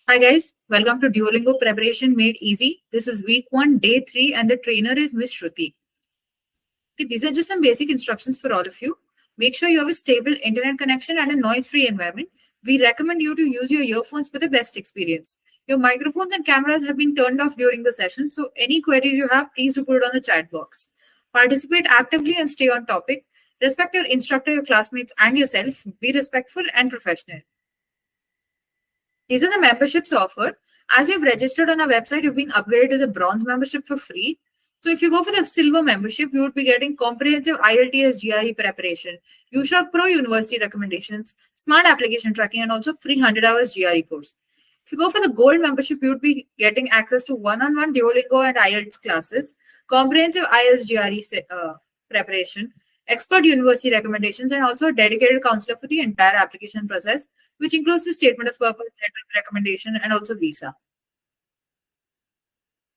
Hi guys, welcome to Duolingo Preparation Made Easy. This is week 1, day 3, and the trainer is Miss Shruti. Okay, these are just some basic instructions for all of you. Make sure you have a stable internet connection and a noise-free environment. We recommend you to use your earphones for the best experience. Your microphones and cameras have been turned off during the session, so any queries you have, please do put it on the chat box. Participate actively and stay on topic. Respect your instructor, your classmates, and yourself. Be respectful and professional. These are the memberships offered. As you've registered on our website, you've been upgraded to the bronze membership for free. So if you go for the silver membership, you would be getting comprehensive IELTS GRE preparation, USHOC Pro University recommendations, smart application tracking, and also free 100 hours GRE course. If you go for the gold membership, you would be getting access to one-on-one Duolingo and IELTS classes, comprehensive IELTS GRE preparation, expert university recommendations, and also a dedicated counselor for the entire application process, which includes the statement of purpose, letter of recommendation, and also visa.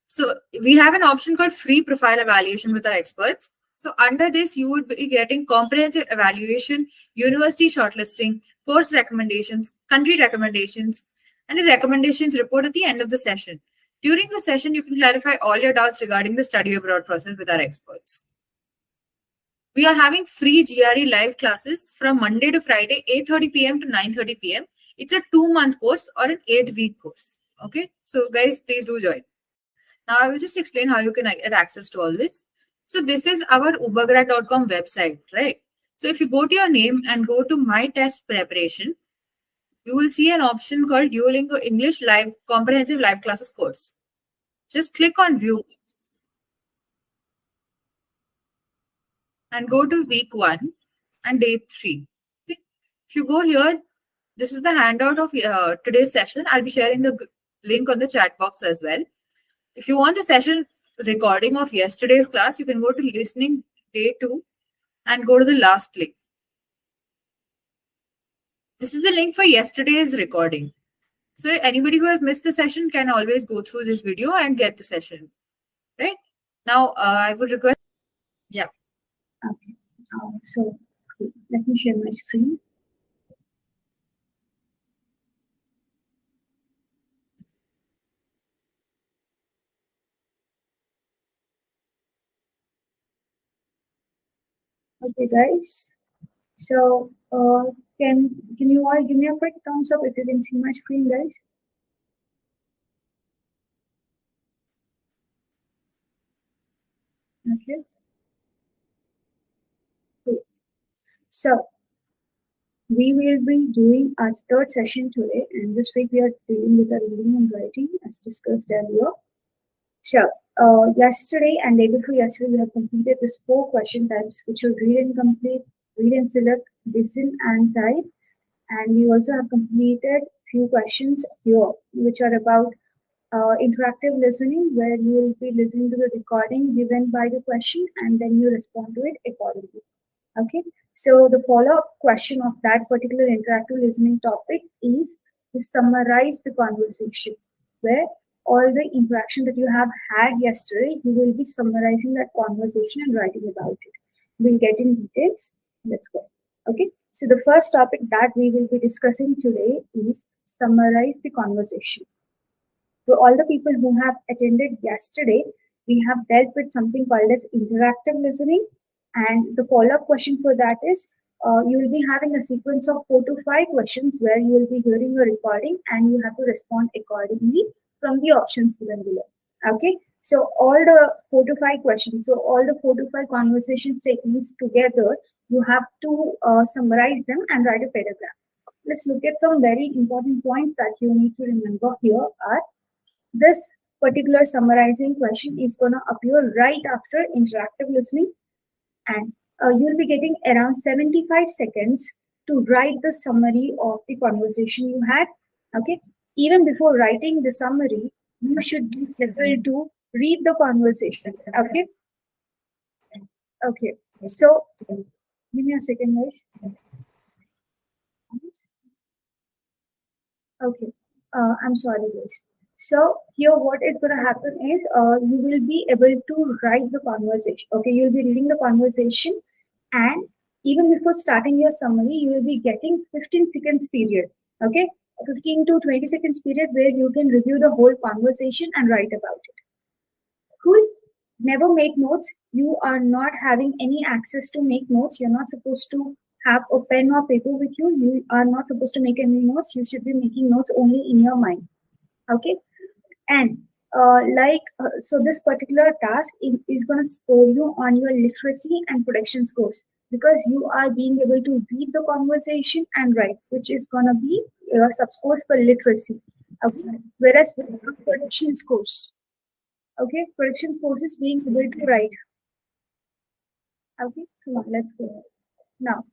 So we have an option called free profile evaluation with our experts. So under this, you would be getting comprehensive evaluation, university shortlisting, course recommendations, country recommendations, and a recommendations report at the end of the session. During the session, you can clarify all your doubts regarding the study abroad process with our experts. We are having free GRE live classes from Monday to Friday, 8:30 p.m. to 9:30 p.m. It's a 2-month course or an 8-week course. Okay, so guys, please do join. Now I will just explain how you can get access to all this. So this is our ubergrad.com website, right? So if you go to your name and go to My Test Preparation, you will see an option called Duolingo English Live Comprehensive Live Classes Course. Just click on View and go to week 1 and day 3. Okay. If you go here, this is the handout of today's session. I'll be sharing the link on the chat box as well. If you want the session recording of yesterday's class, you can go to listening day 2 and go to the last link. This is the link for yesterday's recording. So anybody who has missed the session can always go through this video and get the session. Right? Now, I would request, yeah. Okay, so let me share my screen. Okay, guys. So can you all give me a quick thumbs up if you can see my screen, guys? Okay. Cool. So we will be doing our third session today, and this week we are dealing with our reading and writing as discussed earlier. So yesterday and day before yesterday, we have completed these 4 question types, which are read and complete, read and select, listen and type. And we also have completed few questions here, which are about interactive listening, where you will be listening to the recording given by the question and then you respond to it accordingly. Okay, so the follow-up question of that particular interactive listening topic is to summarize the conversation, where all the interaction that you have had yesterday, you will be summarizing that conversation and writing about it. We'll get in details. Let's go. Okay, so the first topic that we will be discussing today is summarize the conversation. To all the people who have attended yesterday, we have dealt with something called as interactive listening. And the follow-up question for that is, you will be having a sequence of 4 to 5 questions where you will be hearing a recording and you have to respond accordingly from the options given below. Okay, so all the 4 to 5 questions, so all the 4 to 5 conversation statements together, you have to summarize them and write a paragraph. Let's look at some very important points that you need to remember here are, this particular summarizing question is going to appear right after interactive listening, and you'll be getting around 75 seconds to write the summary of the conversation you had. Okay, even before writing the summary, you should be able to read the conversation. Okay. Okay, so give me a second, guys. Okay, I'm sorry, guys. So here what is going to happen is you will be able to write the conversation. Okay, you'll be reading the conversation, and even before starting your summary, you will be getting 15 seconds period. Okay, 15 to 20 seconds period where you can review the whole conversation and write about it. Cool. Never make notes. You are not having any access to make notes. You're not supposed to have a pen or paper with you. You are not supposed to make any notes. You should be making notes only in your mind. Okay. And so this particular task is going to score you on your literacy and production scores, because you are being able to read the conversation and write, which is going to be your sub-scores for literacy. Okay. Whereas with production scores, okay, production scores is being able to write. Okay, come on, let's go. Now,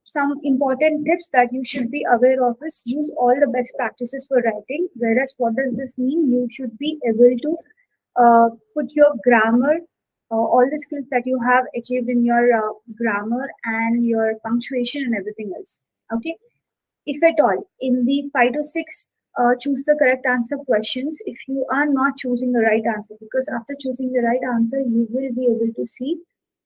some important tips that you should be aware of is use all the best practices for writing. Whereas what does this mean? You should be able to put your grammar, all the skills that you have achieved in your grammar and your punctuation and everything else. Okay. If at all, in the 5 to 6 choose the correct answer questions, if you are not choosing the right answer, because after choosing the right answer, you will be able to see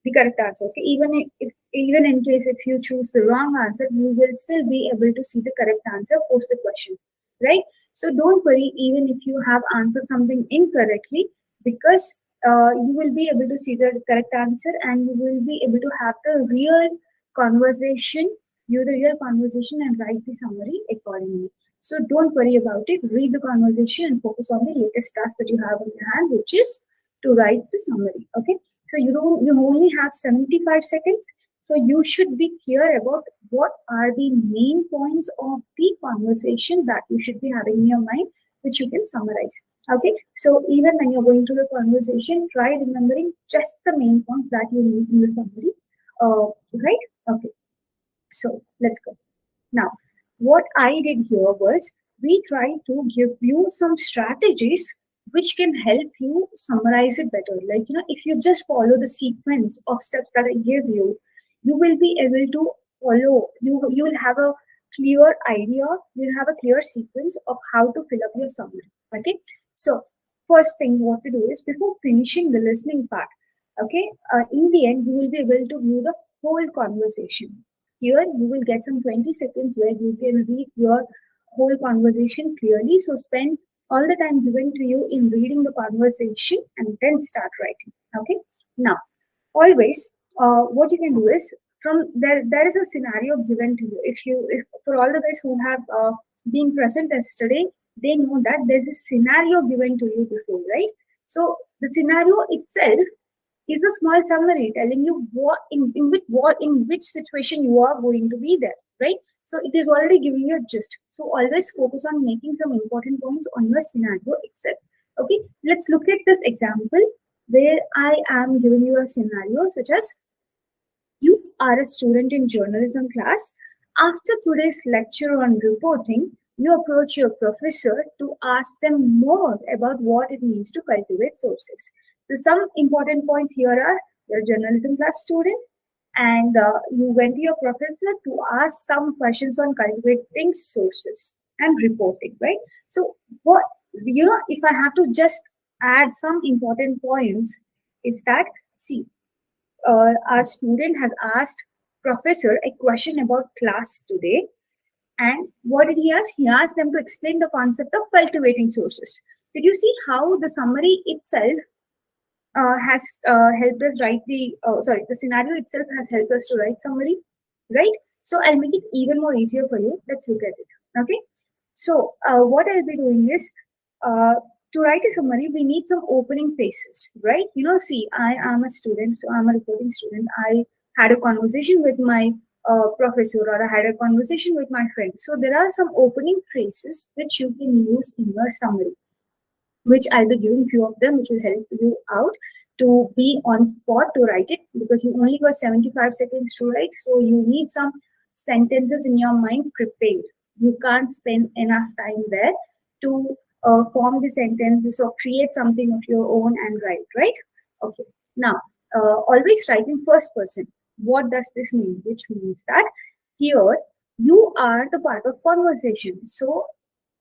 the correct answer. Okay, even in case if you choose the wrong answer, you will still be able to see the correct answer post the question, right? So don't worry even if you have answered something incorrectly, because you will be able to see the correct answer and you will be able to have the real conversation, and write the summary accordingly. So don't worry about it. Read the conversation and focus on the latest task that you have in your hand, which is to write the summary. Okay. So you only have 75 seconds. So you should be clear about what are the main points of the conversation that you should be having in your mind, which you can summarize. Okay. So even when you're going through the conversation, try remembering just the main points that you need in the summary. Right? Okay. So let's go. Now, what I did here was we tried to give you some strategies which can help you summarize it better. Like, if you just follow the sequence of steps that I give you, you will be able to follow, you will have a clear idea, you'll have a clear sequence of how to fill up your summary. Okay. So first thing what to do is, before finishing the listening part, okay, in the end, you will be able to view the whole conversation. Here you will get some 20 seconds where you can read your whole conversation clearly. So spend all the time given to you in reading the conversation and then start writing. Okay. Now, always what you can do is, from there is a scenario given to you. If for all the guys who have been present yesterday, they know that there's a scenario given to you before, right? So the scenario itself is a small summary telling you in which situation you are going to be there, right? So it is already giving you a gist. So always focus on making some important points on your scenario itself. Okay, let's look at this example where I am giving you a scenario such as, you are a student in journalism class. After today's lecture on reporting, you approach your professor to ask them more about what it means to cultivate sources. So some important points here are, you're a journalism class student and you went to your professor to ask some questions on cultivating sources and reporting, right? So what, if I have to just add some important points, is that, see, our student has asked professor a question about class today. And what did he ask? He asked them to explain the concept of cultivating sources. Did you see how the summary itself has helped us write the scenario itself has helped us to write summary, right? So I'll make it even more easier for you. Let's look at it. Okay. So what I'll be doing is, to write a summary, we need some opening phrases, right? See, I am a student, so I'm a reporting student. I had a conversation with my professor, or I had a conversation with my friend. So there are some opening phrases which you can use in your summary, which I'll be giving few of them, which will help you out to be on spot to write it, because you only got 75 seconds to write. So you need some sentences in your mind prepared. You can't spend enough time there to form the sentences or create something of your own and write, right? Okay. Now, always write in first person. What does this mean? Which means that here you are the part of conversation. So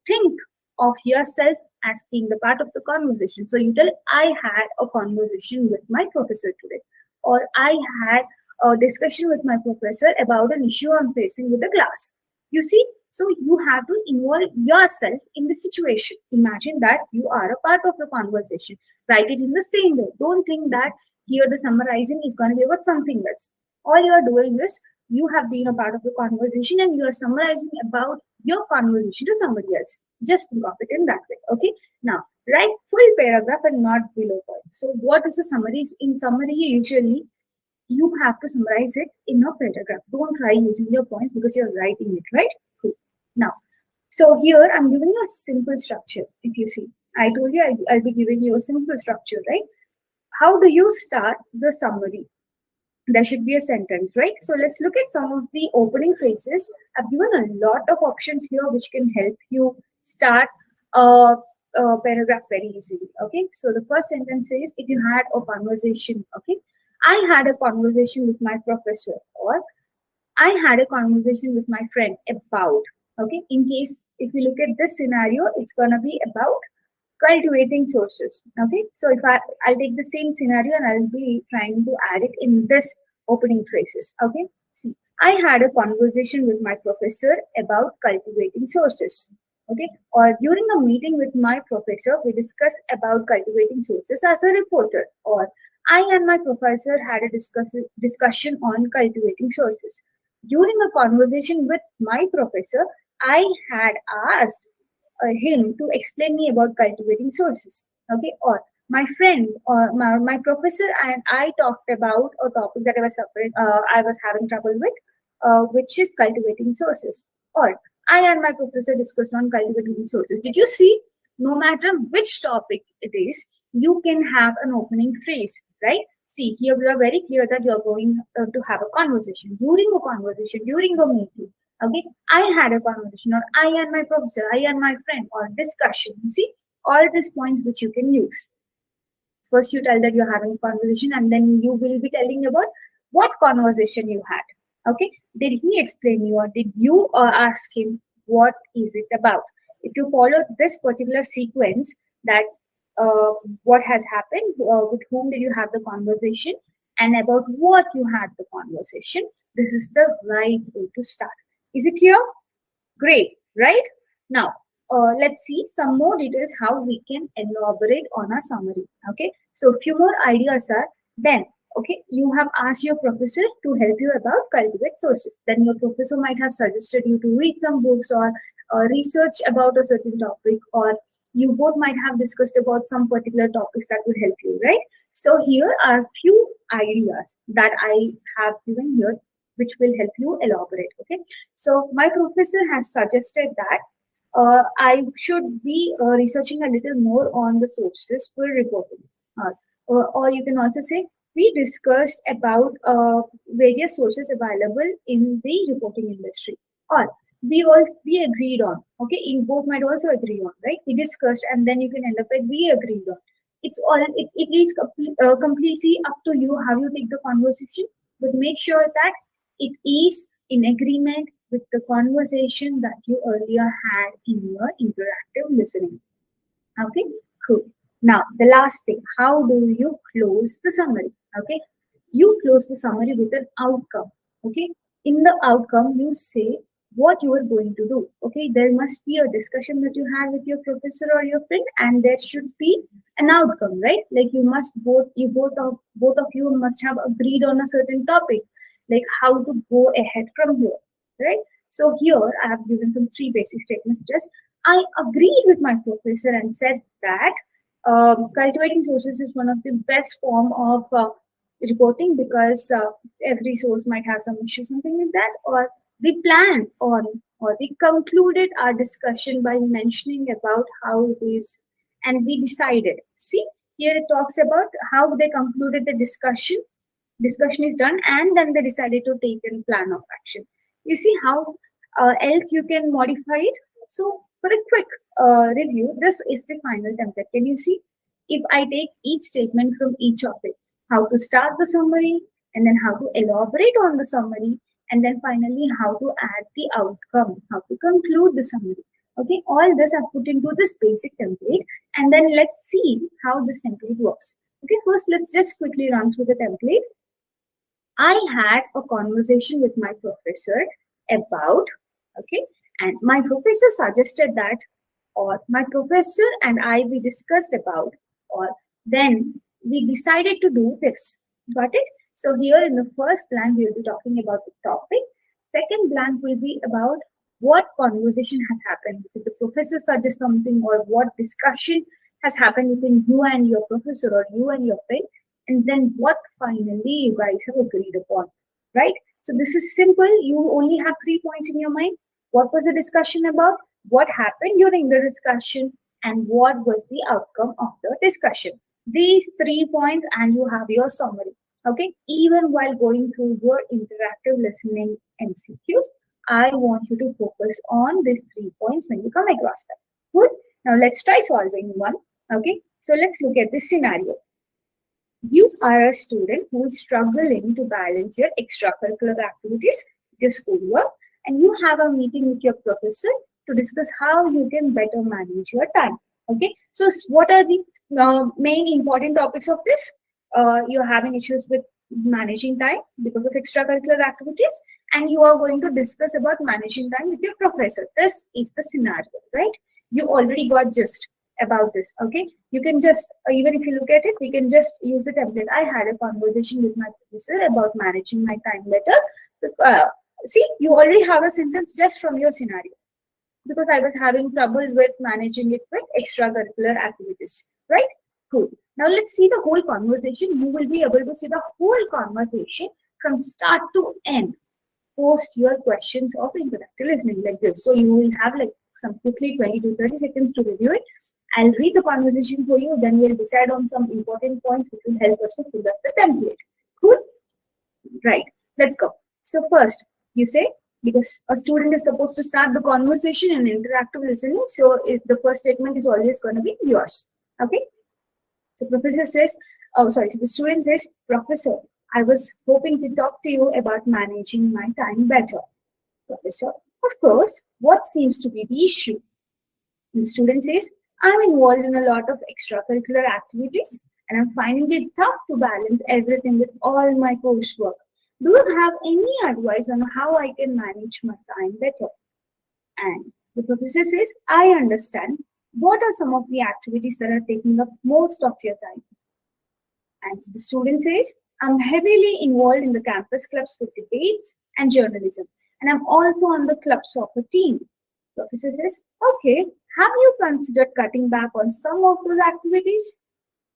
think of yourself as being the part of the conversation. So you tell, I had a conversation with my professor today, or I had a discussion with my professor about an issue I'm facing with the class. You see, So you have to involve yourself in the situation. Imagine that you are a part of the conversation. Write it in the same way. Don't think that here the summarizing is going to be about something else. All you are doing is you have been a part of the conversation and you are summarizing about your conversation to somebody else. Just think of it in that way. Okay. Now, write full paragraph and not below points. So what is a summary? In summary, usually you have to summarize it in a paragraph. Don't try using your points because you're writing it, right? Cool. Now, so here I'm giving you a simple structure. If you see, I told you I'll be giving you a simple structure, right? How do you start the summary? There should be a sentence, right? So let's look at some of the opening phrases. I've given a lot of options here which can help you start a paragraph very easily. Okay, so the first sentence is, if you had a conversation, okay, I had a conversation with my professor, or I had a conversation with my friend about. Okay, in case if you look at this scenario, it's gonna be about cultivating sources. Okay, so if I'll take the same scenario and I'll be trying to add it in this opening phrases. Okay, see, I had a conversation with my professor about cultivating sources. Okay, or during a meeting with my professor, we discussed about cultivating sources as a reporter. Or I and my professor had a discussion on cultivating sources. During a conversation with my professor, I had asked him to explain me about cultivating sources. Okay, or my friend or my professor and I talked about a topic that I was having trouble with, which is cultivating sources. Or I and my professor discussed on cultivating sources. Did you see? No matter which topic it is, you can have an opening phrase, right? See, here we are very clear that you're going to have a conversation. During a conversation, during a meeting, okay, I had a conversation, or I and my professor, I and my friend, or discussion. You see, all these points which you can use. First, you tell that you're having a conversation, and then you will be telling about what conversation you had. Okay, did he explain you, or did you ask him what is it about? If you follow this particular sequence, that what has happened, with whom did you have the conversation, and about what you had the conversation, this is the right way to start. Is it clear? Great, right? Now, let's see some more details how we can elaborate on a summary. Okay, so a few more ideas are then. Okay, you have asked your professor to help you about cultivate sources. Then your professor might have suggested you to read some books or research about a certain topic, or you both might have discussed about some particular topics that would help you, right? So here are few ideas that I have given here which will help you elaborate. Okay, so my professor has suggested that I should be researching a little more on the sources for reporting. Or you can also say, we discussed about various sources available in the reporting industry. Or we agreed on. Okay, you both might also agree on, right? We discussed, and then you can end up with we agreed on. It's all it is completely up to you how you take the conversation, but make sure that it is in agreement with the conversation that you earlier had in your interactive listening. Okay, cool. Now, the last thing, how do you close the summary? Okay, you close the summary with an outcome. Okay, in the outcome, you say what you are going to do. Okay, there must be a discussion that you had with your professor or your friend, and there should be an outcome, right? Like both of you must have agreed on a certain topic, like how to go ahead from here, right? So here I have given some three basic statements. Just I agreed with my professor and said that cultivating sources is one of the best form of reporting, because every source might have some issue, something like that. Or we planned on, or we concluded our discussion by mentioning about how it is, and we decided. See, here it talks about how they concluded the discussion. Discussion is done, and then they decided to take a plan of action. You see how else you can modify it. So for a quick review, this is the final template. Can you see? If I take each statement from each of it, how to start the summary, and then how to elaborate on the summary, and then finally how to add the outcome, how to conclude the summary. Okay, all this I've put into this basic template, and then let's see how this template works. Okay, first let's just quickly run through the template. I had a conversation with my professor about, okay, And my professor suggested that, or my professor and I, we discussed about, or then we decided to do this. Got it? So here in the first blank, we will be talking about the topic. Second blank will be about what conversation has happened. Did the professor suggest something, or what discussion has happened between you and your professor, or you and your friend, and then what finally you guys have agreed upon, right? So this is simple. You only have 3 points in your mind. What was the discussion about? What happened during the discussion? And what was the outcome of the discussion? These 3 points, and you have your summary. Okay, even while going through your interactive listening MCQs, I want you to focus on these 3 points when you come across them. Good. Now let's try solving one. Okay, so let's look at this scenario. You are a student who is struggling to balance your extracurricular activities, your schoolwork, and you have a meeting with your professor to discuss how you can better manage your time. Okay, so what are the main important topics of this? You're having issues with managing time because of extracurricular activities, and you are going to discuss about managing time with your professor. This is the scenario, right? You already got gist about this. Okay, you can just, even if you look at it, we can just use the template. I had a conversation with my professor about managing my time better. See, you already have a sentence just from your scenario, because I was having trouble with managing it with extracurricular activities, right? Cool. Now let's see the whole conversation. You will be able to see the whole conversation from start to end post your questions of interactive listening like this. So you will have like some quickly 20 to 30 seconds to review it. I'll read the conversation for you, then we'll decide on some important points which will help us to fill us the template. Cool? Right. Let's go. So first, you say, because a student is supposed to start the conversation in interactive listening, so if the first statement is always going to be yours. Okay. So professor says, so the student says, Professor, I was hoping to talk to you about managing my time better. Professor, of course, what seems to be the issue? And the student says, I'm involved in a lot of extracurricular activities and I'm finding it tough to balance everything with all my coursework. Do you have any advice on how I can manage my time better? And the professor says, I understand. What are some of the activities that are taking up most of your time? And the student says, I'm heavily involved in the campus clubs for debates and journalism. And I'm also on the club soccer team. Professor says, okay, have you considered cutting back on some of those activities?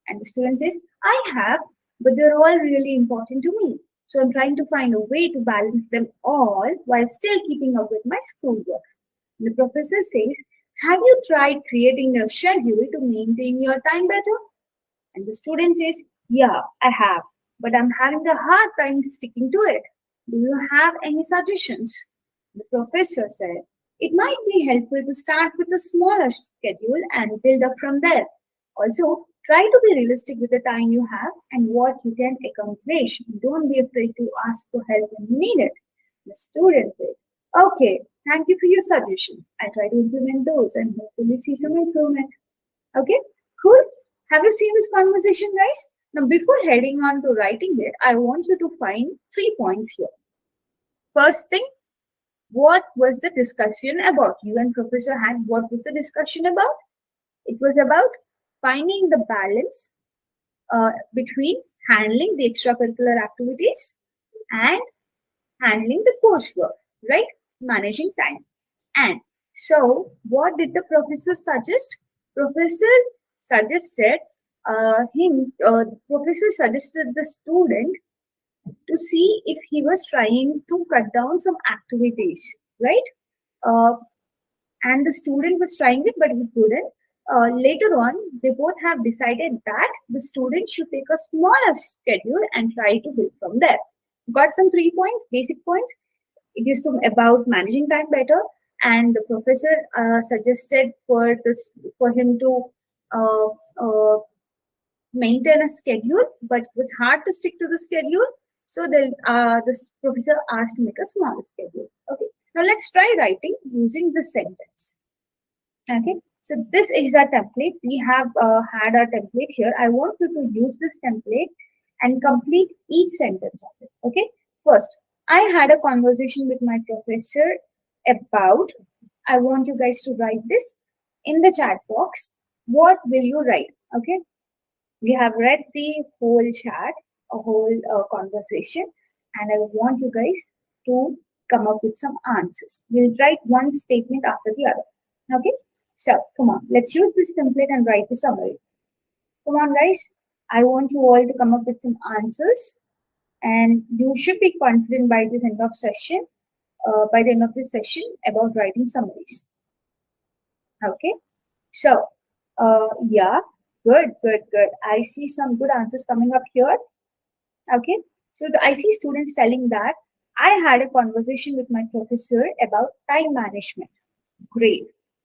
And the student says, I have, but they're all really important to me. So I'm trying to find a way to balance them all while still keeping up with my schoolwork. And the professor says, have you tried creating a schedule to maintain your time better? And the student says, yeah, I have, but I'm having a hard time sticking to it. Do you have any suggestions? The professor said, it might be helpful to start with a smaller schedule and build up from there. Also, try to be realistic with the time you have and what you can accomplish. Don't be afraid to ask for help when you need it. The student said, okay, thank you for your suggestions. I try to implement those and hopefully see some improvement. Okay, cool. Have you seen this conversation, guys? Now, before heading on to writing it, I want you to find 3 points here. First thing, what was the discussion about? You and Professor had, what was the discussion about? It was about finding the balance between handling the extracurricular activities and handling the coursework, right? Managing time. And so, what did the professor suggest? Professor suggested professor suggested the student to see if he was trying to cut down some activities, right? And the student was trying it, but he couldn't. Later on, they both have decided that the student should take a smaller schedule and try to build from there. Got some 3 points, basic points. It is about managing time better, and the professor suggested for him to maintain a schedule, but it was hard to stick to the schedule. So the professor asked to make a smaller schedule. Okay. Now let's try writing using this sentence. Okay. So this is our template. We have had our template here. I want you to use this template and complete each sentence of it. Okay. First, I had a conversation with my professor about I want you guys to write this in the chat box. What will you write? Okay. We have read the whole chat, a whole conversation, and I want you guys to come up with some answers. We'll write one statement after the other. Okay. So come on, let's use this template and write the summary. Come on, guys. I want you all to come up with some answers, and you should be confident by this end of session. By the end of this session about writing summaries. Okay. So, yeah, good. I see some good answers coming up here. Okay. So I see students telling that I had a conversation with my professor about time management. Great.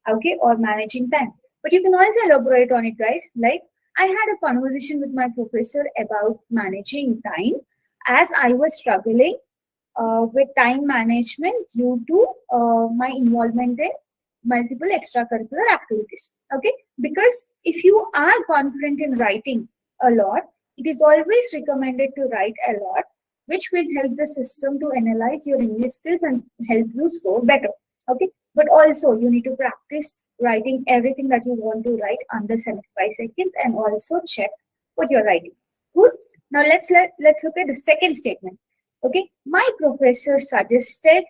Okay. Or managing time. But you can also elaborate on it, guys. Like, I had a conversation with my professor about managing time as I was struggling with time management due to my involvement in multiple extracurricular activities. Okay, because if you are confident in writing a lot, it is always recommended to write a lot, which will help the system to analyze your English skills and help you score better. Okay, but also you need to practice writing everything that you want to write under 75 seconds and also check what you're writing. Good. Now let's look at the second statement. Okay, my professor suggested,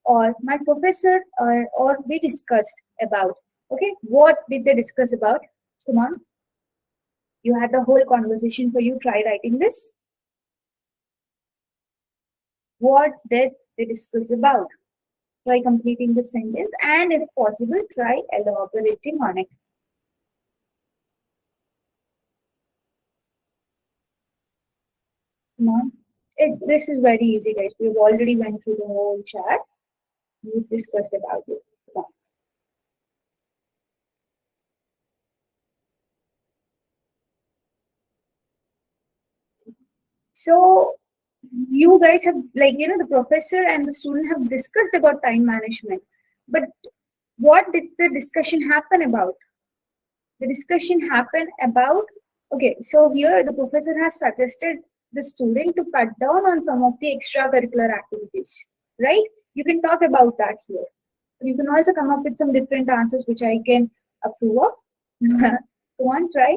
or my professor, or we discussed about. Okay, what did they discuss about? Come on, you had the whole conversation for you. Try writing this. What did they discuss about? Try completing the sentence, and if possible, try elaborating on it. Come on. This is very easy, guys. We've already went through the whole chat. We've discussed about it. Come on. So you guys have, like, the professor and the student have discussed about time management. But what did the discussion happen about? The discussion happened about, okay, so here the professor has suggested the student to cut down on some of the extracurricular activities, right? You can talk about that here. You can also come up with some different answers which I can approve of. Go on, try.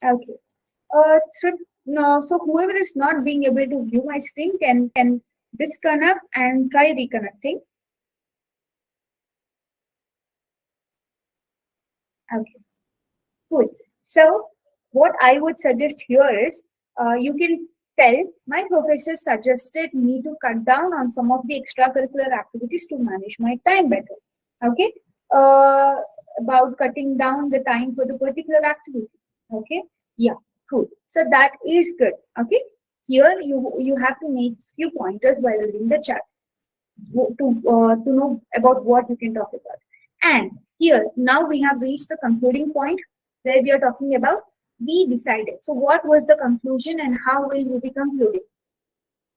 Okay. So whoever is not being able to view my screen can disconnect and try reconnecting. Okay. Cool. So what I would suggest here is you can tell my professor suggested me to cut down on some of the extracurricular activities to manage my time better. Okay. About cutting down the time for the particular activity. Okay. Yeah. Cool. So that is good. Okay. Here you have to make few pointers while reading the chat to know about what you can talk about. And here now we have reached the concluding point where we are talking about we decided. So what was the conclusion and how will you be concluding?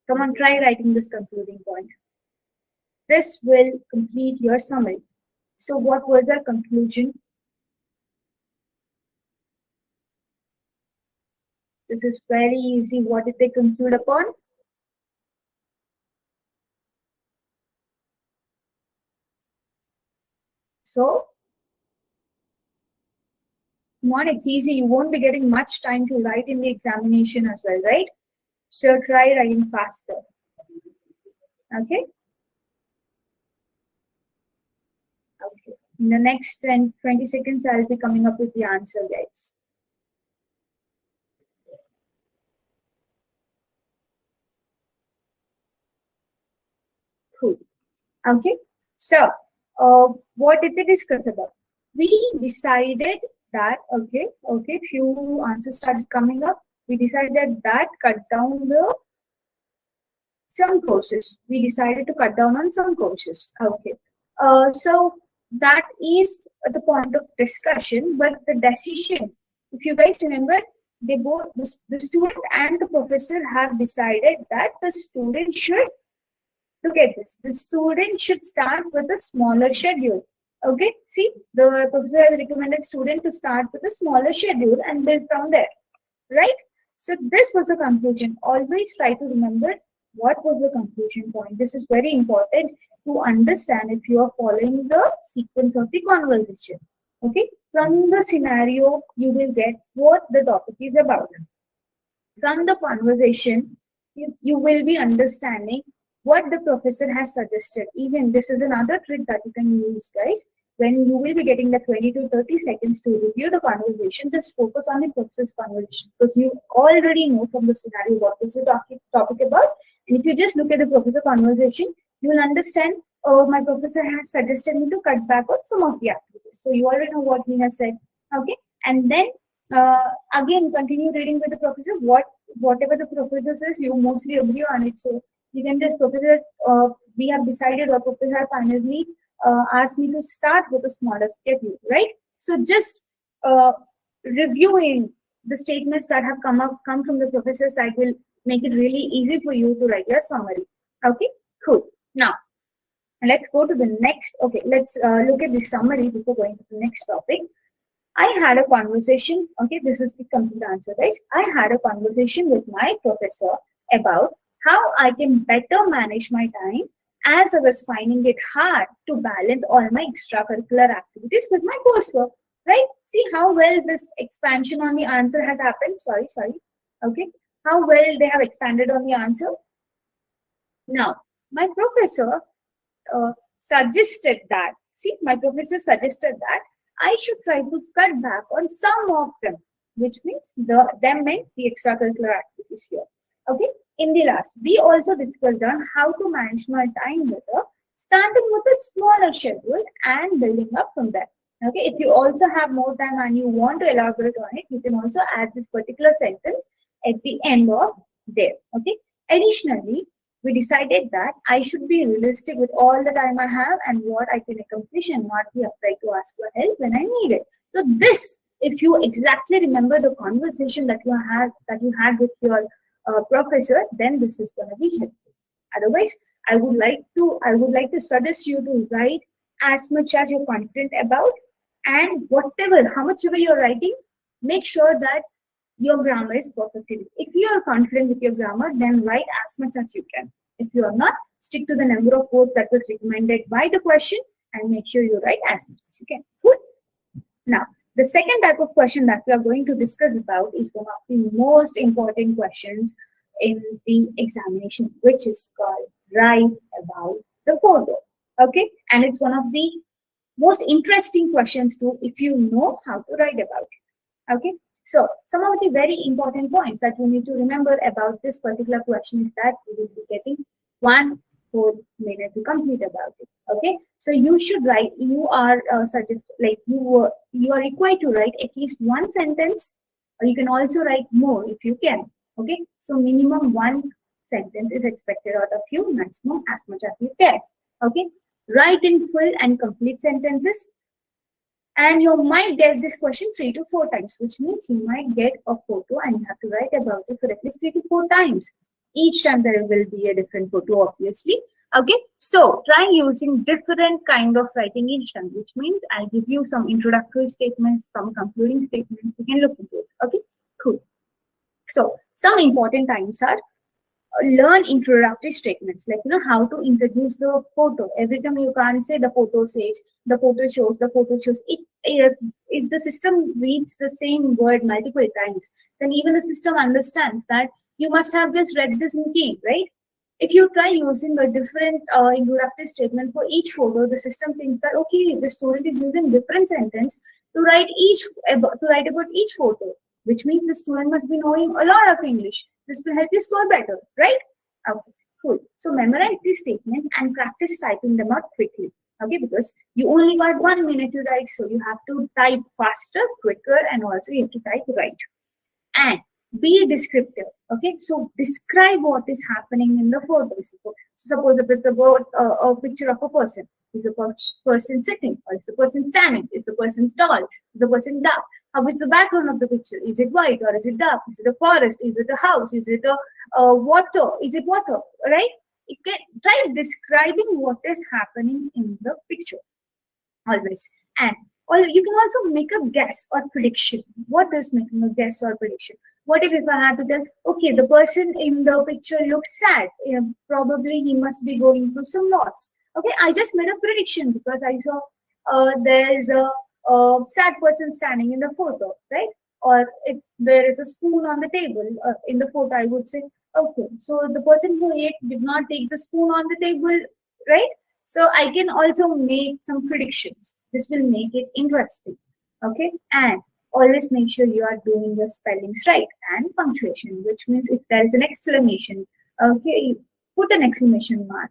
Come on, try writing this concluding point. This will complete your summary. So what was our conclusion? This is very easy. What did they conclude upon? So, one, it's easy. You won't be getting much time to write in the examination as well, right? So try writing faster. Okay. Okay. In the next 20 seconds, I'll be coming up with the answer, guys. Cool. Okay. So, what did they discuss about? We decided that, okay, few answers started coming up. We decided that cut down some courses. We decided to cut down on some courses. Okay. So that is the point of discussion, but the decision, if you guys remember, they both, the student and the professor have decided that the student should, look at this, the student should start with a smaller schedule. Okay, see, the professor has recommended student to start with a smaller schedule and build from there, right? So this was the conclusion. Always try to remember What was the conclusion point? This is very important to understand if you are following the sequence of the conversation. Okay, from the scenario, you will get what the topic is about. From the conversation, you will be understanding what the professor has suggested. Even this is another trick that you can use, guys. When you will be getting the 20 to 30 seconds to review the conversation, just focus on the professor's conversation, because you already know from the scenario what is the topic about. And if you just look at the professor conversation, you will understand, oh, my professor has suggested me to cut back on some of the activities. So you already know what he has said. Okay, and then again continue reading with the professor. Whatever the professor says, you mostly agree on it. So you can just, professor, we have decided, or professor finally asked me to start with a smaller schedule, right? So just reviewing the statements that have come from the professor side will make it really easy for you to write your summary. Okay, cool. Now let's go to the next. Okay, let's look at the summary before going to the next topic. I had a conversation. Okay, this is the complete answer, guys. I had a conversation with my professor about how I can better manage my time, as I was finding it hard to balance all my extracurricular activities with my coursework. Right? See how well this expansion on the answer has happened. Sorry. Okay, how well they have expanded on the answer. Now, my professor suggested that. See, my professor suggested that I should try to cut back on some of them, which means them meant the extracurricular activities here. Okay. In the last, we also discussed on how to manage my time better, starting with a smaller schedule and building up from there. Okay. If you also have more time and you want to elaborate on it, you can also add this particular sentence at the end of there. Okay. Additionally, we decided that I should be realistic with all the time I have and what I can accomplish, and not be afraid to ask for help when I need it. So this, if you exactly remember the conversation that you had with your professor, then this is going to be helpful. Otherwise, I would like to suggest you to write as much as you're confident about, and how much ever you're writing, make sure that your grammar is perfectly. If you are confident with your grammar, then write as much as you can. If you are not, stick to the number of words that was recommended by the question and make sure you write as much as you can. Good. Now, the second type of question that we are going to discuss about is one of the most important questions in the examination, which is called write about the photo. Okay, and it's one of the most interesting questions too, if you know how to write about it. Okay. So some of the very important points that you need to remember about this particular question is that you will be getting 1 whole minute to complete about it. Okay, so you should write. You are you are required to write at least one sentence, or you can also write more if you can. Okay, so minimum 1 sentence is expected out of you, maximum as much as you can. Okay, write in full and complete sentences. And you might get this question 3 to 4 times, which means you might get a photo and you have to write about it for at least 3 to 4 times. Each time there will be a different photo, obviously. Okay, so try using different kind of writing each time, which means I'll give you some introductory statements, some concluding statements. You can look into it. Okay, cool. So some important times are learn introductory statements, like how to introduce the photo. Every time you can't say the photo says, the photo shows, the photo shows. If the system reads the same word multiple times, then even the system understands that you must have just read this in key, right? If you try using a different introductory statement for each photo, the system thinks that okay, the student is using different sentence to write about each photo, which means the student must be knowing a lot of English. This will help you score better, right? Okay, cool. So memorize this statement and practice typing them out quickly. Okay, because you only got 1 minute to write, so you have to type faster, quicker, and also you have to type right. And be descriptive. Okay, so describe what is happening in the photo. So suppose if it's about a picture of a person. Is the person sitting, or is the person standing? Is the person tall? Is the person dark? How is the background of the picture? Is it white or is it dark? Is it a forest? Is it a house? Is it a water? Is it water? Right? You can try describing what is happening in the picture always. And you can also make a guess or prediction. What is making a guess or prediction? What if I had to tell, okay, the person in the picture looks sad. Probably he must be going through some loss. Okay, I just made a prediction because I saw there's a sad person standing in the photo, right? Or if there is a spoon on the table in the photo, I would say, okay, so the person who ate did not take the spoon on the table, right? So I can also make some predictions. This will make it interesting. Okay, and always make sure you are doing the spellings right and punctuation, which means if there is an exclamation, okay, put an exclamation mark.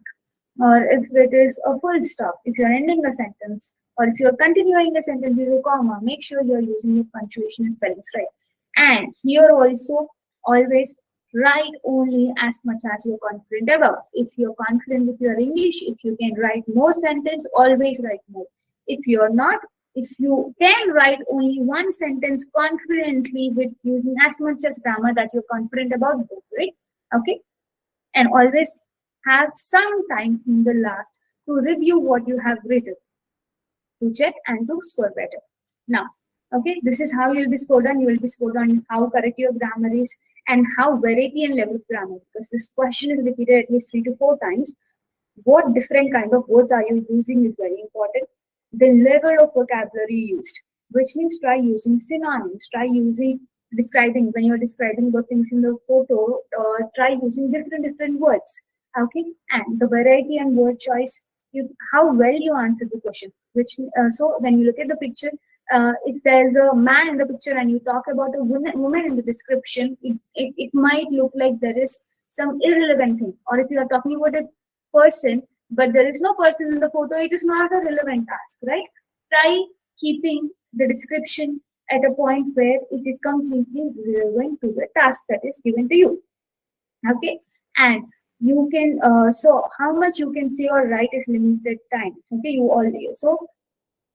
Or if it is a full stop, if you're ending a sentence, or if you're continuing a sentence with a comma, make sure you're using your punctuation and spellings right. And here also, always write only as much as you're confident about. If you're confident with your English, if you can write more sentence, always write more. If you're not, if you can write only one sentence confidently with using as much as grammar that you're confident about, go for it. Okay, and always have some time in the last to review what you have written, to check and to score better. Now, okay, this is how you'll be scored on. You will be scored on how correct your grammar is and how variety and level of grammar, because this question is repeated at least 3 to 4 times. What different kind of words are you using is very important. The level of vocabulary used, which means try using synonyms, try using describing, when you're describing the things in the photo, try using different words. Okay, and the variety and word choice, how well you answer the question. Which so when you look at the picture, if there's a man in the picture and you talk about a woman in the description, it might look like there is some irrelevant thing. Or if you are talking about a person, but there is no person in the photo, it is not a relevant task, right? Try keeping the description at a point where it is completely relevant to the task that is given to you. Okay, and you can so how much you can say or write is limited time. Okay, you already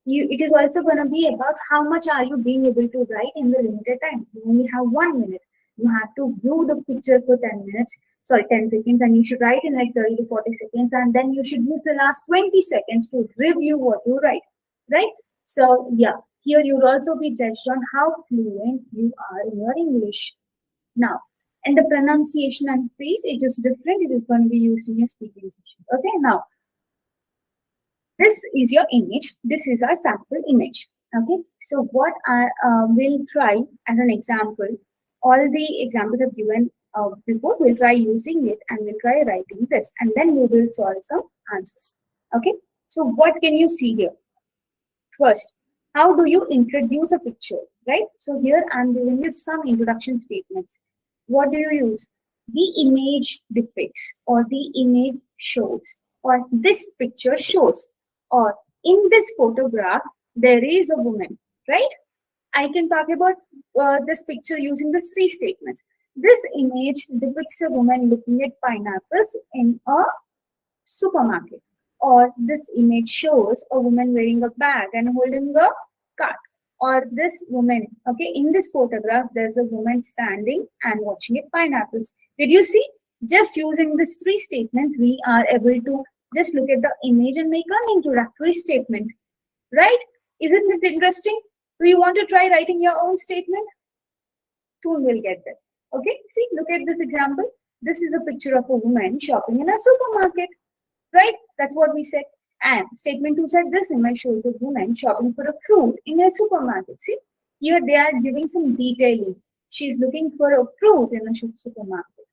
it is also going to be about how much are you being able to write in the limited time. You only have 1 minute. You have to view the picture for 10 minutes, sorry, 10 seconds, and you should write in like 30 to 40 seconds, and then you should use the last 20 seconds to review what you write, right? So yeah, here you will also be judged on how fluent you are in your English. Now, and the pronunciation and phrase, it is different. It is going to be used in your speaking session. Okay, now this is your image. This is our sample image. Okay, so what I will try as an example, all the examples I've given before, we'll try using it and we'll try writing this, and then we will solve some answers. Okay, so what can you see here? First, how do you introduce a picture, right? So here I'm giving you some introduction statements. What do you use? The image depicts, or the image shows, or this picture shows, or in this photograph there is a woman, right? I can talk about this picture using the 3 statements. This image depicts a woman looking at pineapples in a supermarket, or this image shows a woman wearing a bag and holding a cart, or this woman, okay, in this photograph there's a woman standing and watching at pineapples. Did you see? Just using these 3 statements, we are able to just look at the image and make an introductory statement, right? Isn't it interesting? Do you want to try writing your own statement? Soon we'll get there. Okay, see, look at this example. This is a picture of a woman shopping in a supermarket, right? That's what we said. And statement 2 said this image shows a woman shopping for a fruit in a supermarket. See, here they are giving some detailing. She's looking for a fruit in a supermarket.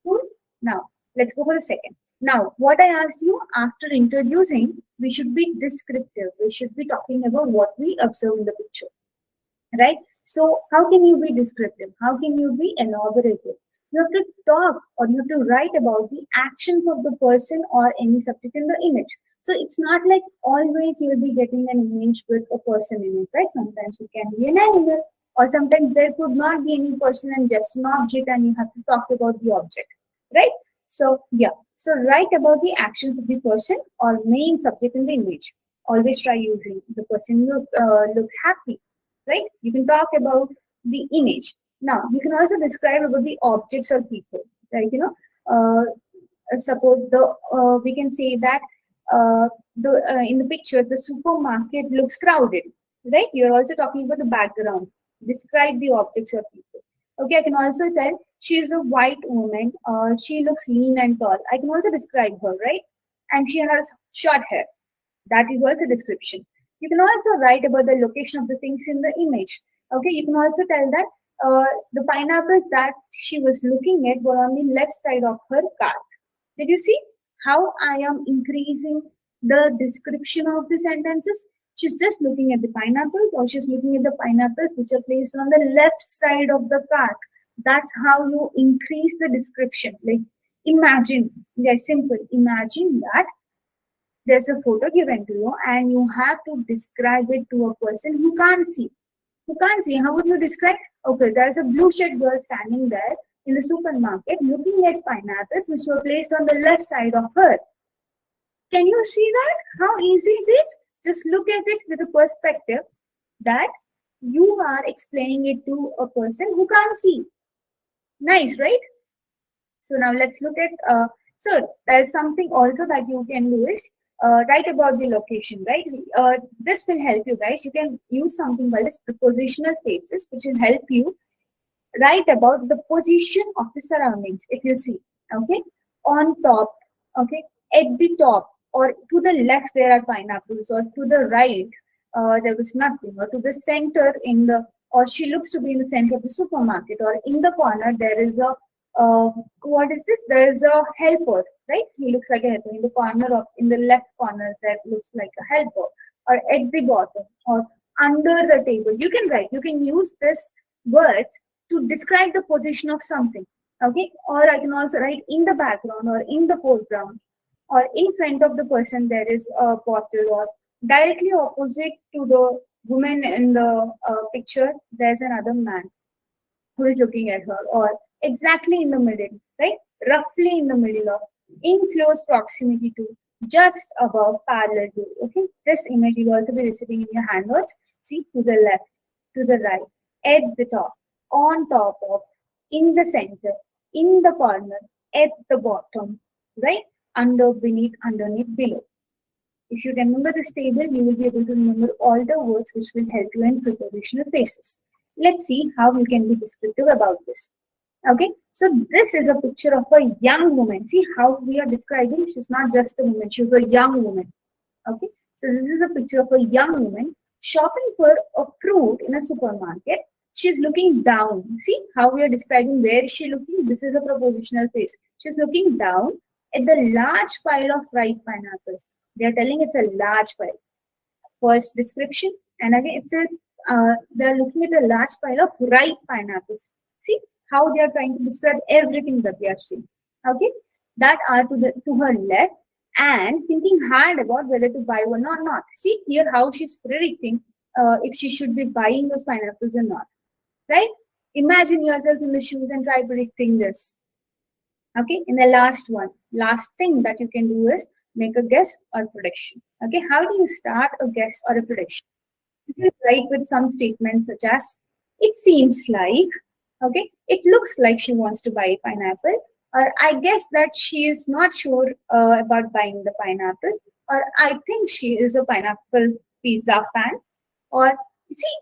Cool. Now, let's go for the second. Now, what I asked you, after introducing, we should be descriptive. We should be talking about what we observe in the picture, right? So, how can you be descriptive? How can you be elaborative? You have to talk, or you have to write about the actions of the person or any subject in the image. So, it's not like always you'll be getting an image with a person in it, right? Sometimes it can be an animal, or sometimes there could not be any person and just an object, and you have to talk about the object, right? So, yeah. So, write about the actions of the person or main subject in the image. Always try using the person look happy, right? You can talk about the image. Now, you can also describe about the objects or people, right? You know, suppose we can say that in the picture, the supermarket looks crowded, right? You're also talking about the background. Describe the objects or people. Okay, I can also tell she is a white woman. She looks lean and tall. I can also describe her, right? And she has short hair. That is also description. You can also write about the location of the things in the image. Okay, you can also tell that the pineapples that she was looking at were on the left side of her cart. Did you see how I am increasing the description of the sentences? She's just looking at the pineapples, or she's looking at the pineapples which are placed on the left side of the cart. That's how you increase the description. Like imagine, yeah, simple. Imagine that there's a photo given to you and you have to describe it to a person who can't see. Who can't see, how would you describe? Okay, there's a blue shirt girl standing there in the supermarket looking at pineapples which were placed on the left side of her. Can you see that? How easy it is? Just look at it with a perspective that you are explaining it to a person who can't see. Nice, right? So now let's look at, so there's something also that you can do is write about the location, right? This will help you guys. You can use something called as prepositional phrases, which will help you write about the position of the surroundings. If you see, okay, on top, okay, at the top, or to the left there are pineapples, or to the right there was nothing, or to the center in the, or she looks to be in the center of the supermarket, or in the corner there is a what is this? There is a helper, right? He looks like a helper. In the corner of, in the left corner, that looks like a helper. Or at the bottom, or under the table. You can write. You can use this words to describe the position of something. Okay. Or I can also write in the background, or in the foreground, or in front of the person there is a bottle, or directly opposite to the woman in the picture there's another man who is looking at her, or exactly in the middle, right? Roughly in the middle of, in close proximity to, just above, parallel to. Okay, this image you will also be receiving in your handouts. See, to the left, to the right, at the top, on top of, in the center, in the corner, at the bottom, right? Under, beneath, underneath, below. If you remember this table, you will be able to remember all the words which will help you in prepositional phrases. Let's see how you can be descriptive about this. Okay, so this is a picture of a young woman. See how we are describing, she's not just a woman, she's a young woman. Okay, so this is a picture of a young woman shopping for a fruit in a supermarket. She's looking down. See how we are describing, where is she looking? This is a prepositional phrase. She's looking down at the large pile of ripe pineapples. They are telling it's a large pile. First description, and again it's a they are looking at a large pile of ripe pineapples. See how they are trying to describe everything that they are seeing. Okay, that are to her left, and thinking hard about whether to buy one or not. See here how she's predicting if she should be buying those pineapples or not. Right? Imagine yourself in the shoes and try predicting this. Okay, in the last one, last thing that you can do is make a guess or prediction. Okay, how do you start a guess or a prediction? You can write with some statements such as, it seems like, okay, it looks like she wants to buy a pineapple, or I guess that she is not sure about buying the pineapples, or I think she is a pineapple pizza fan, or see,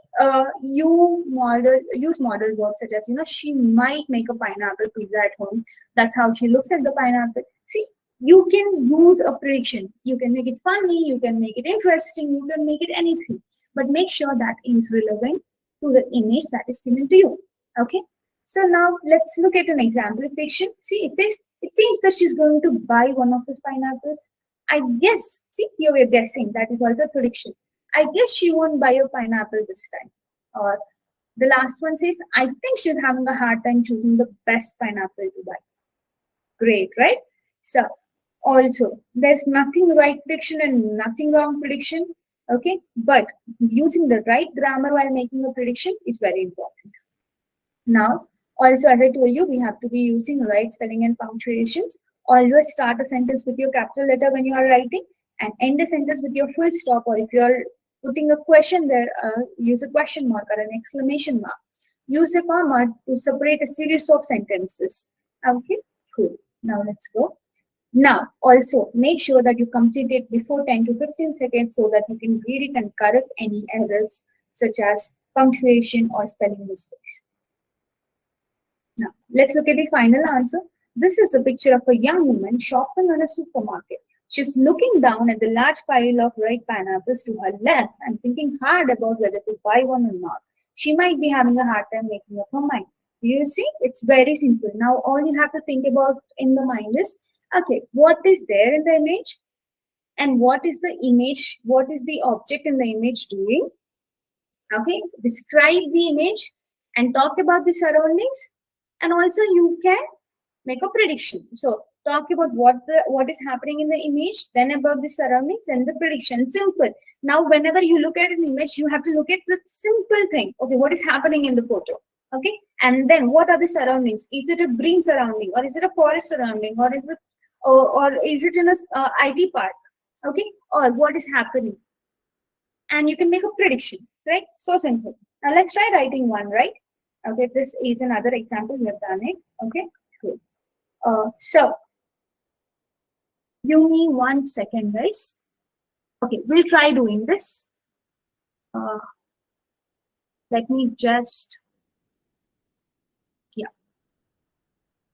use model verbs such as, she might make a pineapple pizza at home. That's how she looks at the pineapple. See, you can use a prediction. You can make it funny, you can make it interesting, you can make it anything. But make sure that is relevant to the image that is given to you. Okay. So now let's look at an example prediction. See, it seems that she's going to buy one of these pineapples. I guess, see, here we're guessing. That is also a prediction. I guess she won't buy a pineapple this time. Or the last one says, I think she's having a hard time choosing the best pineapple to buy. Great, right? So also, there's nothing right prediction and nothing wrong prediction. Okay, but using the right grammar while making a prediction is very important. Now, also, as I told you, we have to be using right spelling and punctuations. Always start a sentence with your capital letter when you are writing, and end a sentence with your full stop, or if you're putting a question there, use a question mark or an exclamation mark. Use a comma to separate a series of sentences. Okay, cool. Now let's go. Now, also make sure that you complete it before 10 to 15 seconds so that you can read it and correct any errors such as punctuation or spelling mistakes. Now, let's look at the final answer. This is a picture of a young woman shopping in a supermarket. She's looking down at the large pile of ripe pineapples to her left and thinking hard about whether to buy one or not. She might be having a hard time making up her mind. You see, it's very simple. Now, all you have to think about in the mind is, okay, what is there in the image? And what is the image? What is the object in the image doing? Okay, describe the image and talk about the surroundings. And also you can make a prediction. So talk about what is happening in the image, then about the surroundings and the prediction. Simple. Now, whenever you look at an image, you have to look at the simple thing. Okay, what is happening in the photo? Okay, and then what are the surroundings? Is it a green surrounding, or is it a forest surrounding, or is it in a IT park? Okay, or what is happening? And you can make a prediction, right? So simple. Now let's try writing one, right? Okay, this is another example. We have done it. Okay, good. So give me 1 second, guys. Okay, we'll try doing this. Let me just, yeah.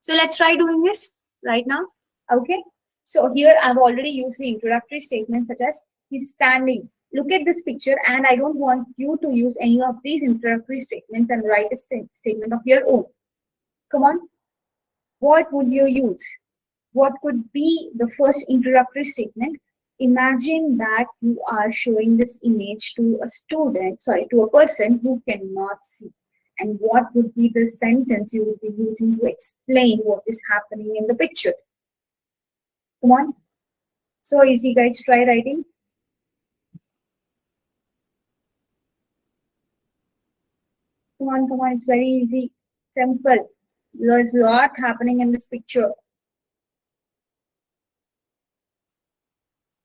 So let's try doing this right now. Okay, so here I've already used the introductory statement such as he's standing. Look at this picture, and I don't want you to use any of these introductory statements and write a statement of your own. Come on. What would you use? What could be the first introductory statement? Imagine that you are showing this image to a person who cannot see. And what would be the sentence you would be using to explain what is happening in the picture? Come on. So easy, guys. Try writing. Come on. It's very easy. Simple. There's a lot happening in this picture.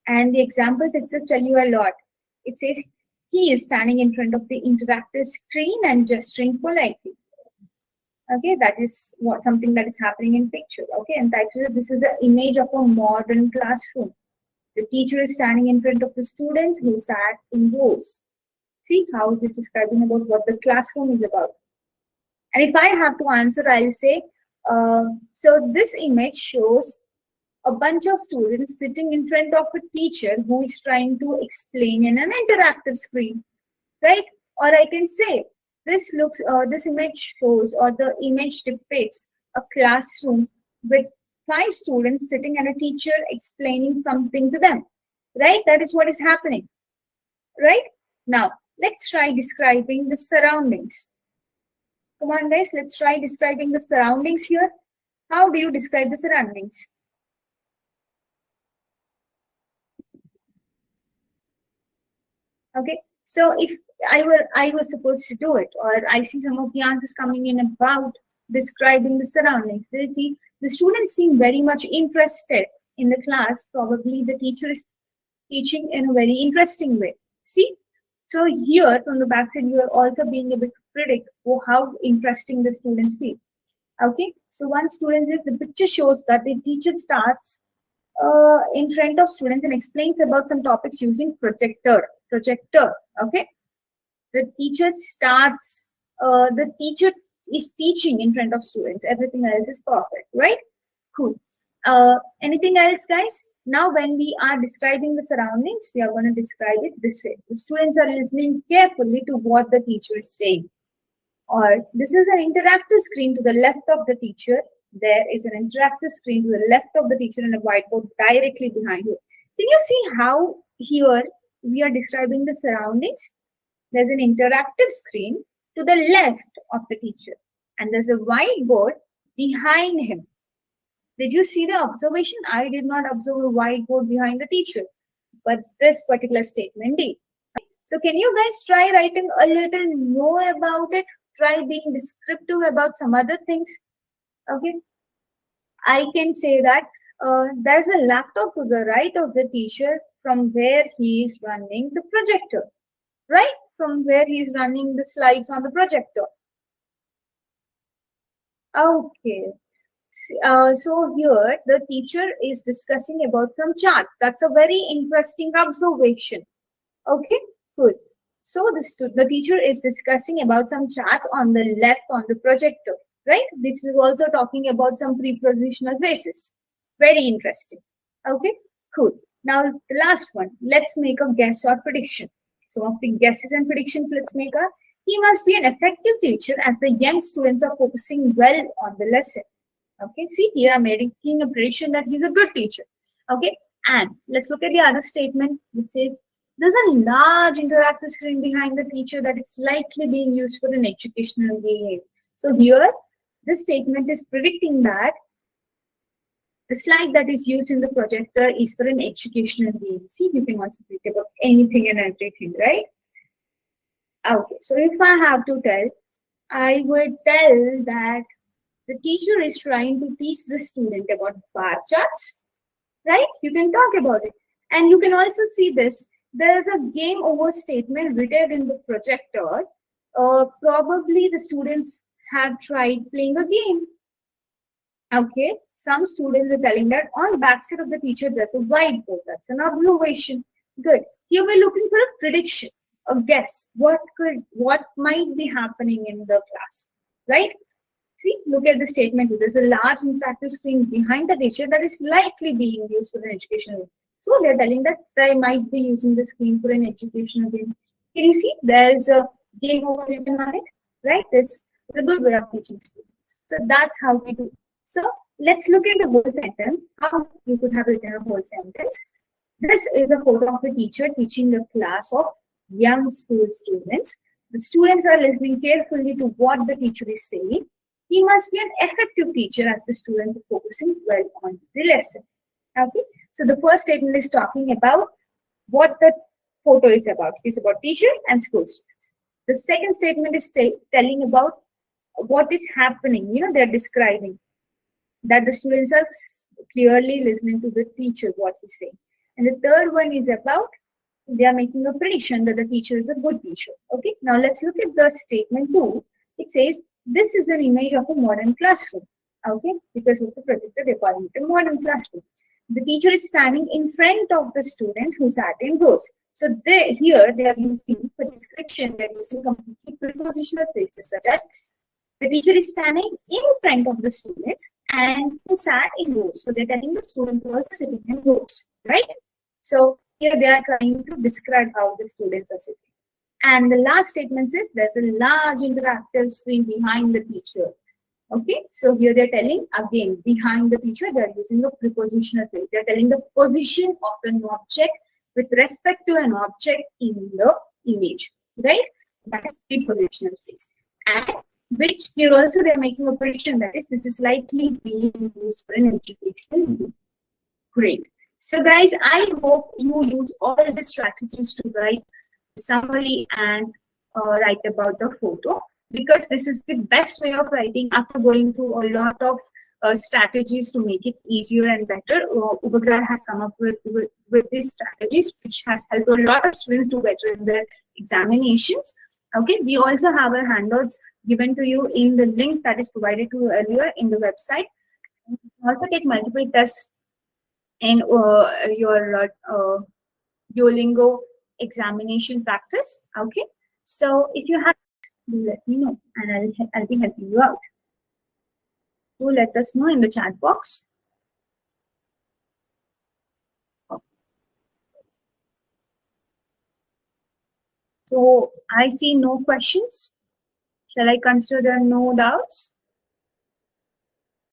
And the examples itself tell you a lot. It says, he is standing in front of the interactive screen and gesturing politely. Okay, that is something that is happening in picture. Okay, and this is an image of a modern classroom. The teacher is standing in front of the students who sat in rows. See how it is describing about what the classroom is about. And if I have to answer, I'll say, so this image shows a bunch of students sitting in front of a teacher who is trying to explain in an interactive screen, right? Or I can say, this image shows, or the image depicts a classroom with 5 students sitting and a teacher explaining something to them, right? That is what is happening, right? Now, let's try describing the surroundings. Come on, guys, let's try describing the surroundings here. How do you describe the surroundings? Okay, so if I was supposed to do it, or I see some of the answers coming in about describing the surroundings, they see the students seem very much interested in the class. Probably the teacher is teaching in a very interesting way. See, so here from the backside, you are also being able to predict how interesting the students feel. Okay, so one student is, the picture shows that the teacher starts in front of students and explains about some topics using projector. Okay, the teacher is teaching in front of students. Everything else is perfect, right? Cool. Anything else, guys? Now, when we are describing the surroundings, we are going to describe it this way. The students are listening carefully to what the teacher is saying. Or this is an interactive screen to the left of the teacher. There is an interactive screen to the left of the teacher and a whiteboard directly behind you. Can you see how here we are describing the surroundings? There's an interactive screen to the left of the teacher, and there's a whiteboard behind him. Did you see the observation? I did not observe a whiteboard behind the teacher, but this particular statement did. So can you guys try writing a little more about it? Try being descriptive about some other things. Okay, I can say that there's a laptop to the right of the teacher from where he is running the projector, right? From where he is running the slides on the projector. Okay, so here the teacher is discussing about some charts. That's a very interesting observation. Okay, good. So the teacher is discussing about some charts on the left on the projector. right? This is also talking about some prepositional phrases. Very interesting. Okay, cool. Now the last one, let's make a guess or prediction. Some of the guesses and predictions, let's make a, he must be an effective teacher as the young students are focusing well on the lesson. Okay, see here I'm making a prediction that he's a good teacher. Okay, and let's look at the other statement which says there's a large interactive screen behind the teacher that is likely being used for an educational game. So here, this statement is predicting that the slide that is used in the projector is for an educational game. See, you can also think about anything and everything, right? Okay, so if I have to tell, I would tell that the teacher is trying to teach the student about bar charts, right? You can talk about it. And you can also see this. There's a game over statement written in the projector. Probably the students have tried playing a game. Okay, some students are telling that on the backside of the teacher there's a whiteboard. That's an observation. Good. Here we're looking for a prediction, a guess. What might be happening in the class, right? See, look at the statement. There's a large interactive screen behind the teacher that is likely being used for an educational. So they're telling that they might be using the screen for an educational game. Can you see? There's a game over written on it, right? This is a good way of teaching students. So that's how we do. So let's look at the whole sentence. How you could have written a whole sentence. This is a photo of a teacher teaching a class of young school students. The students are listening carefully to what the teacher is saying. He must be an effective teacher as the students are focusing well on the lesson. Okay, so the first statement is talking about what the photo is about. It's about teacher and school students. The second statement is telling about what is happening. You know, they're describing that the students are clearly listening to the teacher, what he's saying. And the third one is about they are making a prediction that the teacher is a good teacher. Okay, now let's look at the statement 2. It says, this is an image of a modern classroom. Okay, because of the projector, they call it a modern classroom. The teacher is standing in front of the students who sat in rows. So here they are using for description, they are using completely prepositional phrases such as the teacher is standing in front of the students and who sat in rows. So they're telling the students who are sitting in rows, right? So here they are trying to describe how the students are sitting. And the last statement says there's a large interactive screen behind the teacher. Okay, so here they're telling again behind the teacher, they're using a prepositional phrase. They're telling the position of an object with respect to an object in the image, right? That's prepositional phrase. And which here also they're making a prediction that is this is likely being used for an education. Great. So guys, I hope you use all the strategies to write the summary and write about the photo, because this is the best way of writing after going through a lot of strategies to make it easier and better. Upagrah has come up with these strategies, which has helped a lot of students do better in their examinations. Okay, we also have our handouts given to you in the link that is provided to you earlier in the website. You can also take multiple tests in your Duolingo examination practice. Okay, so if you have, do let me know, and I'll be helping you out. Do let us know in the chat box. So I see no questions. Shall I consider no doubts?